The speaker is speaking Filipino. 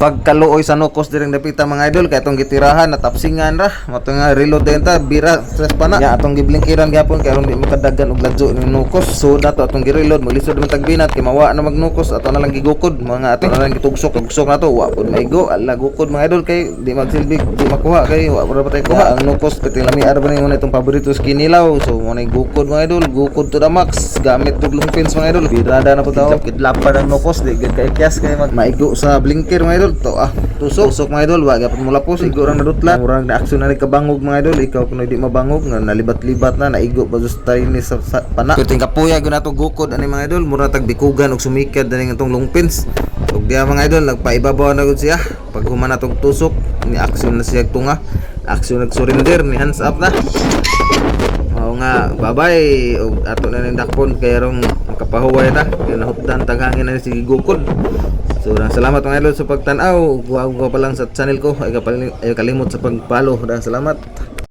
pagkaluoy sa nukos direng dapita mga idol kay atong gitirahan na tapsingan ra mato nga reload din ta bira stress pa na ya atong giblingkiran gyapon kay aron di makadagan og ladyo ning nukos so dato atong gireload maglisod man tagbinat kay mawa na magnukos ato na lang gigukod mga ato na lang gitugsok na to wa pud maigo ala gukod mga idol kay di magsilbi di makuha kay wa pud patay kuha ang nukos pati lami ara ba ning itong paborito sa kinilaw so mo nay gukod mga idol gukod to the max gamit tug long pins mga idol birada na pud tawo kidlapan ang nukos di gid kay kyas kay maigo sa blinker mga idol to tusok mga idol wa gyapon mo lapos igo ra nadutlan murang na aksyon na ni kabangog mga idol ikaw kuno di mabangog nga nalibat-libat na naigo pa just tayo ni sa pana kuting kapuya gyud nato gukod ani mga idol mura tag bikugan og sumikad ani itong long pins ug diha mga idol nagpaibabaw na gud siya pag human natong tusok ni aksyon na siya tunga aksyon nag surrender ni hands up na mao nga babay og ato na ning dakpon kay rong makapahuway ta kay nahupdan taghangin na si gukod. So salamat mga idol sa pagtan-aw. Huwag pa lang sa channel ko ay kalimot sa pag-follow. Salamat.